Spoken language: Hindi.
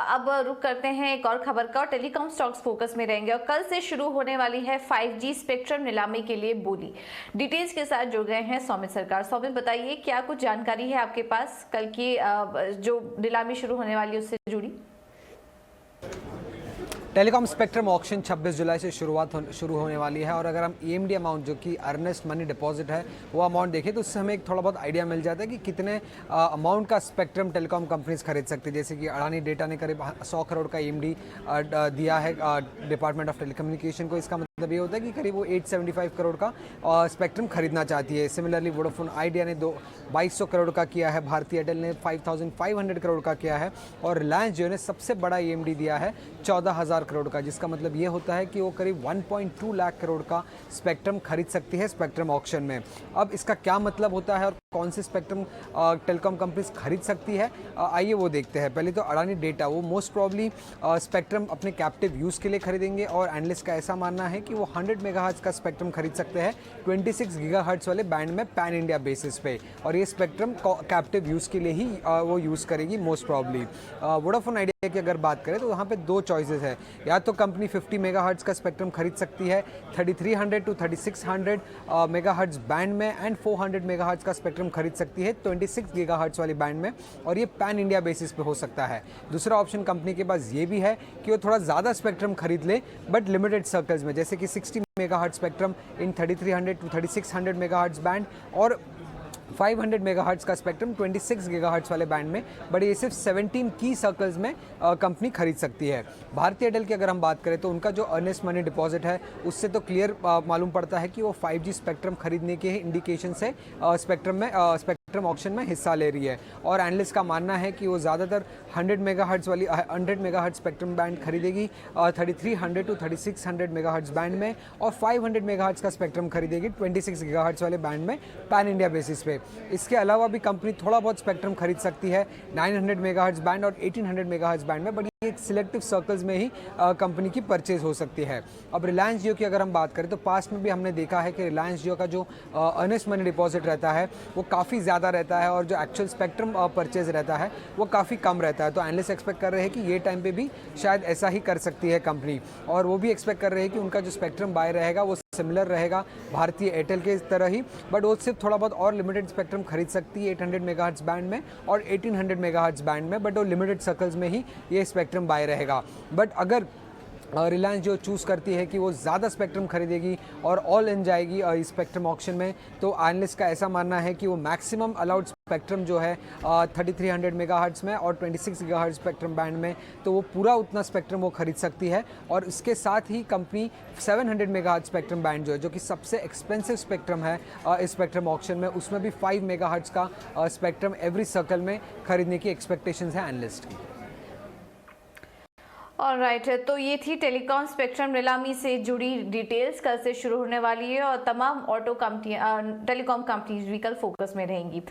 अब रुक करते हैं एक और खबर का, और टेलीकॉम स्टॉक्स फोकस में रहेंगे। और कल से शुरू होने वाली है 5G स्पेक्ट्रम नीलामी के लिए बोली। डिटेल्स के साथ जुड़ गए हैं सौमित सरकार। सौमित, बताइए क्या कुछ जानकारी है आपके पास कल की जो नीलामी शुरू होने वाली है उससे जुड़ी? टेलीकॉम स्पेक्ट्रम ऑक्शन 26 जुलाई से शुरू होने वाली है। और अगर हम EMD अमाउंट जो कि अर्नेस्ट मनी डिपॉजिट है वो अमाउंट देखें तो उससे हमें एक थोड़ा बहुत आइडिया मिल जाता है कि कितने अमाउंट का स्पेक्ट्रम टेलीकॉम कंपनीज खरीद सकती है। जैसे कि अडानी डेटा ने करीब 100 करोड़ का EMD दिया है डिपार्टमेंट ऑफ टेलीकम्युनिकेशन को। इसका मतलब ये होता है कि करीब वो 875 करोड़ का स्पेक्ट्रम खरीदना चाहती है। सिमिलरली वोडाफोन आइडिया ने 2200 करोड़ का किया है, भारतीय एयरटेल ने 5500 करोड़ का किया है, और रिलायंस जियो ने सबसे बड़ा EMD दिया है 14,000 करोड़ का, जिसका मतलब ये होता है कि वो करीब 1.2 लाख करोड़ का स्पेक्ट्रम खरीद सकती है स्पेक्ट्रम ऑक्शन में। अब इसका क्या मतलब होता है और कौन से स्पेक्ट्रम टेलीकॉम कंपनीज खरीद सकती है, आइए वो देखते हैं। पहले तो अडानी डेटा वो मोस्ट प्रॉब्ली स्पेक्ट्रम अपने कैप्टिव यूज़ के लिए खरीदेंगे, और एनालिस्ट का ऐसा मानना है कि वो 100 मेगाहर्ट्ज़ का स्पेक्ट्रम खरीद सकते हैं 26 गीगाहर्ट्ज़ वाले बैंड में पैन इंडिया बेसिस पे, और ये स्पेक्ट्रम कैप्टिव यूज़ के लिए ही वो यूज़ करेगी मोस्ट प्रॉब्ली। वोडाफोन आइडिया की अगर बात करें तो यहाँ पे दो चॉइसेस है। या तो कंपनी 50 मेगाहर्ट्ज़ का स्पेक्ट्रम खरीद सकती है 3300 टू 3600 मेगाहर्ट्ज़ बैंड में, एंड 400 मेगाहर्ट्ज़ का स्पेक्ट्रम खरीद सकती है 26 गीगाहर्ट्ज़ वाली बैंड में, और ये पैन इंडिया बेसिस पे हो सकता है। दूसरा ऑप्शन कंपनी के पास ये भी है कि वो थोड़ा ज़्यादा स्पेक्ट्रम खरीद ले बट लिमिटेड सर्कल्स में, जैसे कि 60 megahertz spectrum in 3300 to 3600 megahertz band, और 500 मेगाहर्ट्ज़ का स्पेक्ट्रम 26 गीगाहर्ट्ज़ वाले बैंड में, बट ये सिर्फ 17 की सर्कल्स में कंपनी खरीद सकती है। भारतीय एयरटेल की अगर हम बात करें तो उनका जो अर्नेस्ट मनी डिपॉजिट है उससे तो क्लियर मालूम पड़ता है कि वो 5G स्पेक्ट्रम खरीदने के इंडिकेशन से स्पेक्ट्रम ऑक्शन में हिस्सा ले रही है, और एनालिस्ट का मानना है कि वो ज़्यादातर 100 मेगाहर्ट्ज़ स्पेक्ट्रम बैंड खरीदेगी 3300 टू 3600 मेगाहर्ट्ज़ बैंड में, और 500 मेगाहर्ट्ज़ का स्पेक्ट्रम खरीदेगी 26 गीगाहर्ट्ज़ वाले बैंड में पैन इंडिया बेसिस पे। इसके अलावा भी कंपनी थोड़ा बहुत स्पेक्ट्रम खरीद सकती है 900 मेगाहर्ट्ज़ बैंड और 1800 मेगाहर्ट्ज़ बैंड में, बट ये सिलेक्टिव सर्कल्स में ही कंपनी की परचेज हो सकती है। अब रिलायंस जियो की अगर हम बात करें तो पास्ट में भी हमने देखा है कि रिलायंस जियो का जो अर्नेस्ट मनी डिपॉजिट रहता है वो काफ़ी ज़्यादा रहता है, और जो एक्चुअल स्पेक्ट्रम परचेज रहता है वो काफ़ी कम रहता है। तो एनालिस्ट एक्सपेक्ट कर रहे हैं कि ये टाइम पे भी शायद ऐसा ही कर सकती है कंपनी, और वो भी एक्सपेक्ट कर रहे हैं कि उनका जो स्पेक्ट्रम बाय रहेगा वो सिमिलर रहेगा भारतीय एयरटेल के तरह ही, बट वो सिर्फ थोड़ा बहुत और लिमिटेड स्पेक्ट्रम खरीद सकती है 800 मेगाहर्ट्ज़ बैंड में और 1800 मेगाहर्ट्ज़ बैंड में, बट वो लिमिटेड सर्कल्स में ही ये स्पेक्ट्रम बाय रहेगा। बट अगर रिलायंस जो चूज़ करती है कि वो ज़्यादा स्पेक्ट्रम खरीदेगी और ऑल इन जाएगी इस स्पेक्ट्रम ऑक्शन में, तो एनालिस्ट का ऐसा मानना है कि वो मैक्सिमम अलाउड स्पेक्ट्रम जो है 3300 मेगाहर्ट्ज़ में और 26 गीगाहर्ट्ज़ स्पेक्ट्रम बैंड में, तो वो पूरा उतना स्पेक्ट्रम वो खरीद सकती है। और इसके साथ ही कंपनी 700 मेगाहर्ट्ज़ स्पेक्ट्रम बैंड जो कि सबसे एक्सपेंसिव स्पेक्ट्रम है इस स्पेक्ट्रम ऑक्शन में, उसमें भी 5 मेगाहर्ट्ज़ का स्पेक्ट्रम एवरी सर्कल में खरीदने की एक्सपेक्टेशंस है एनालिस्ट की। ऑलराइट, तो ये थी टेलीकॉम स्पेक्ट्रम नीलामी से जुड़ी डिटेल्स। कल से शुरू होने वाली है और तमाम ऑटो कंपनी टेलीकॉम कंपनीज भी कल फोकस में रहेंगी।